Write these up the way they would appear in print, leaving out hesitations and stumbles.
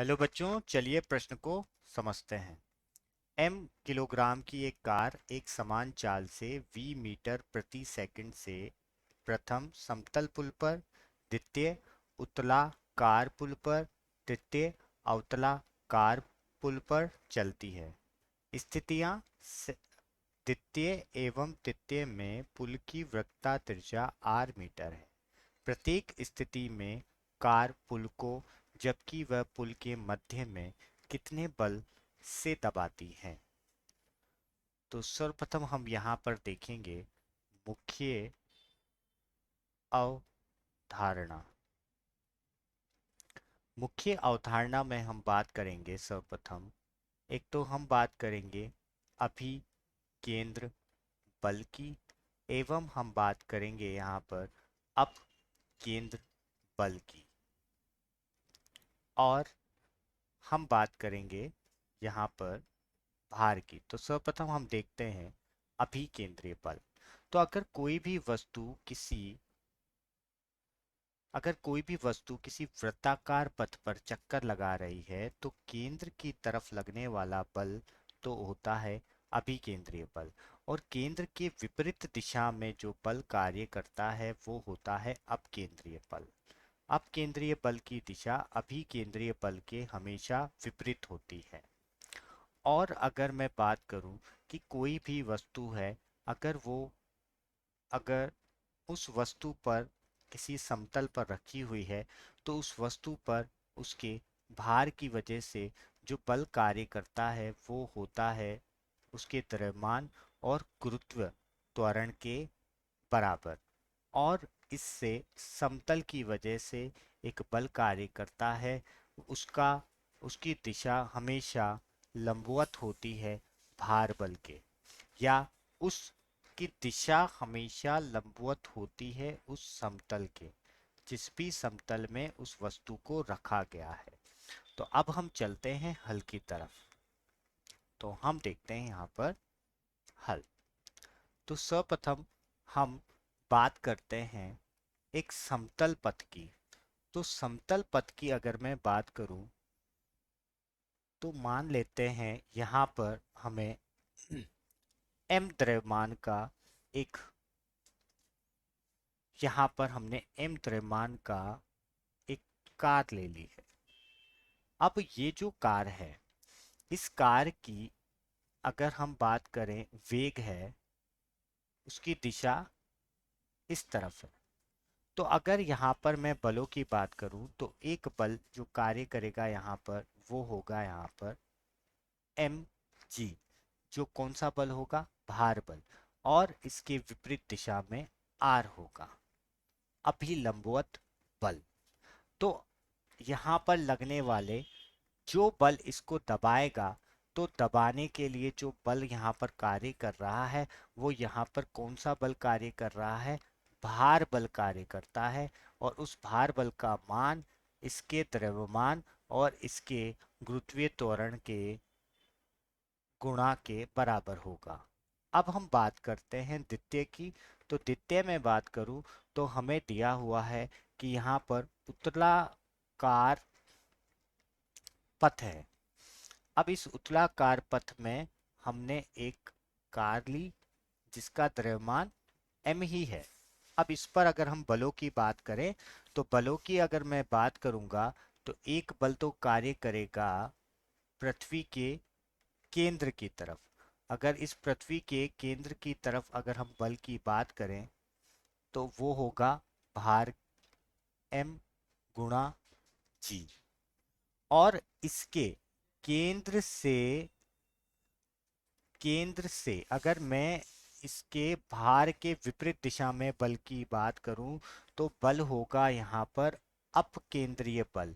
Hello बच्चों, चलिए प्रश्न को समझते हैं। m किलोग्राम की एक कार एक समान चाल से v मीटर प्रति सेकंड से प्रथम समतल पुल पर, द्वितीय उतला कार पुल पर, तृतीय अवतला कार पुल पर चलती है। स्थितियां द्वितीय एवं तृतीय में पुल की वक्रता त्रिज्या r मीटर है। प्रत्येक स्थिति में कार पुल को, जबकि वह पुल के मध्य में, कितने बल से दबाती है। तो सर्वप्रथम हम यहाँ पर देखेंगे मुख्य अवधारणा। मुख्य अवधारणा में हम बात करेंगे सर्वप्रथम, एक तो हम बात करेंगे अभिकेंद्र बल की, एवं हम बात करेंगे यहाँ पर अपकेंद्र बल की, और हम बात करेंगे यहाँ पर भार की। तो सर्वप्रथम हम देखते हैं अभिकेंद्रीय बल। तो अगर कोई भी वस्तु किसी वृत्ताकार पथ पर चक्कर लगा रही है तो केंद्र की तरफ लगने वाला बल तो होता है अभिकेंद्रीय बल, और केंद्र के विपरीत दिशा में जो बल कार्य करता है वो होता है अपकेंद्रीय बल। अपकेंद्रीय बल की दिशा अभिकेंद्रीय बल के हमेशा विपरीत होती है। और अगर मैं बात करूं कि कोई भी वस्तु है, अगर उस वस्तु पर किसी समतल पर रखी हुई है, तो उस वस्तु पर उसके भार की वजह से जो बल कार्य करता है वो होता है उसके द्रव्यमान और गुरुत्व त्वरण के बराबर। और इससे समतल की वजह से एक बल कार्य करता है, उसका उसकी दिशा हमेशा लंबवत होती है भार बल के, या उसकी दिशा हमेशा लंबवत होती है उस समतल के, जिस भी समतल में उस वस्तु को रखा गया है। तो अब हम चलते हैं हल की तरफ। तो हम देखते हैं यहाँ पर हल। तो सर्वप्रथम हम बात करते हैं एक समतल पथ की। तो समतल पथ की अगर मैं बात करूं, तो मान लेते हैं यहाँ पर हमें m द्रव्यमान का एक यहाँ पर हमने m द्रव्यमान का एक कार ले ली है। अब ये जो कार है, इस कार की अगर हम बात करें, वेग है, उसकी दिशा इस तरफ है। तो अगर यहाँ पर मैं बलों की बात करूं, तो एक बल जो कार्य करेगा यहाँ पर वो होगा यहाँ पर एम जी, जो कौन सा बल होगा, भार बल, और इसके विपरीत दिशा में आर होगा, अभिलंबवत बल। तो यहाँ पर लगने वाले जो बल इसको दबाएगा, तो दबाने के लिए जो बल यहाँ पर कार्य कर रहा है वो यहाँ पर कौन सा बल कार्य कर रहा है, भार बल कार्य करता है। और उस भार बल का मान इसके द्रव्यमान और इसके गुरुत्वीय त्वरण के गुणा के बराबर होगा। अब हम बात करते हैं द्वितीय की। तो द्वितीय में बात करूं तो हमें दिया हुआ है कि यहाँ पर उत्तलाकार पथ है। अब इस उत्तलाकार पथ में हमने एक कार ली जिसका द्रव्यमान m ही है। अब इस पर अगर हम बलों की बात करें, तो बलों की अगर मैं बात करूंगा, तो एक बल तो कार्य करेगा पृथ्वी के केंद्र की तरफ। अगर इस पृथ्वी के केंद्र की तरफ अगर हम बल की बात करें, तो वो होगा भार m गुणा g। और इसके केंद्र से अगर मैं इसके भार के विपरीत दिशा में बल की बात करूं, तो बल होगा यहाँ पर अपकेंद्रीय बल।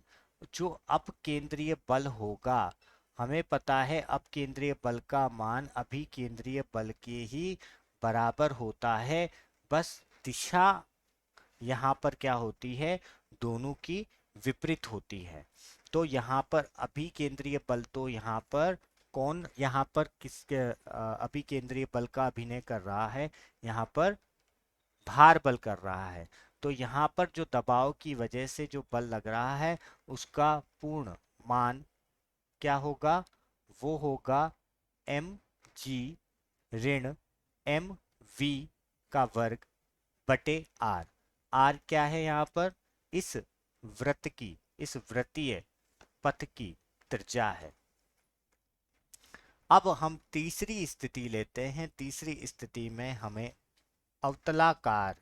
जो अपकेंद्रीय बल होगा, हमें पता है अपकेंद्रीय बल का मान अभिकेंद्रीय बल के ही बराबर होता है। बस दिशा यहाँ पर क्या होती है, दोनों की विपरीत होती है। तो यहाँ पर अभिकेंद्रीय बल, तो यहाँ पर कौन यहाँ पर किसके अभिकेंद्रीय बल का अभिनय कर रहा है, यहाँ पर भार बल कर रहा है। तो यहाँ पर जो दबाव की वजह से जो बल लग रहा है उसका पूर्ण मान क्या होगा, वो होगा एम जी ऋण एम वी का वर्ग बटे आर। आर क्या है यहाँ पर, इस वृत्त की, इस वृत्तीय पथ की त्रिज्या है। अब हम तीसरी स्थिति लेते हैं। तीसरी स्थिति में हमें अवतलाकार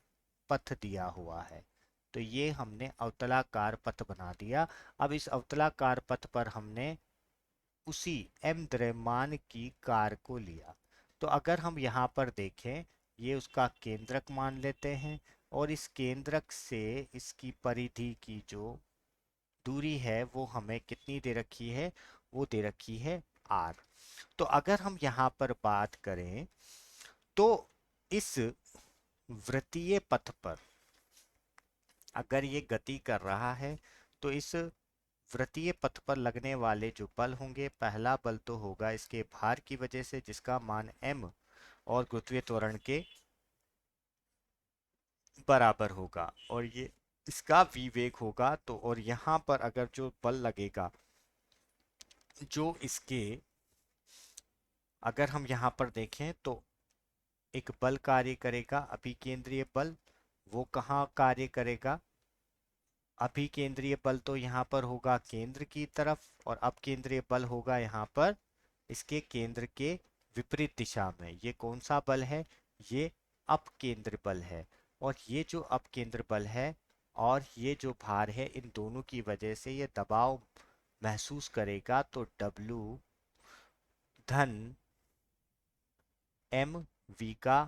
पथ दिया हुआ है, तो ये हमने अवतलाकार पथ बना दिया। अब इस अवतलाकार पथ पर हमने उसी m द्रव्यमान की कार को लिया। तो अगर हम यहाँ पर देखें, ये उसका केंद्रक मान लेते हैं, और इस केंद्रक से इसकी परिधि की जो दूरी है वो हमें कितनी दे रखी है, वो दे रखी है r। तो अगर हम यहाँ पर बात करें तो इस वृत्तीय पथ पर अगर ये गति कर रहा है तो इस वृत्तीय पथ पर लगने वाले जो बल होंगे, पहला बल तो होगा इसके भार की वजह से जिसका मान m और गुरुत्वीय त्वरण के बराबर होगा, और ये इसका विवेग होगा। तो और यहाँ पर अगर जो बल लगेगा, जो इसके, अगर हम यहाँ पर देखें तो एक बल कार्य करेगा अभिकेंद्रीय बल, वो कहाँ कार्य करेगा, अभिकेंद्रीय बल तो यहाँ पर होगा केंद्र की तरफ, और अपकेंद्रीय बल होगा यहाँ पर इसके केंद्र के विपरीत दिशा में। ये कौन सा बल है, ये अपकेंद्र बल है। और ये जो अपकेंद्र बल है और ये जो भार है, इन दोनों की वजह से ये दबाव महसूस करेगा। तो W धन एम वी का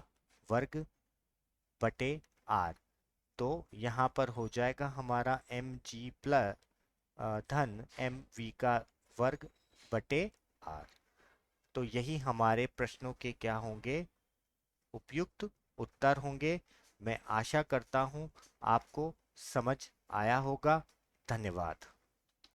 वर्ग बटे आर। तो यहाँ पर हो जाएगा हमारा एम जी प्लस धन एम वी का वर्ग बटे आर। तो यही हमारे प्रश्नों के क्या होंगे, उपयुक्त उत्तर होंगे। मैं आशा करता हूँ आपको समझ आया होगा। धन्यवाद।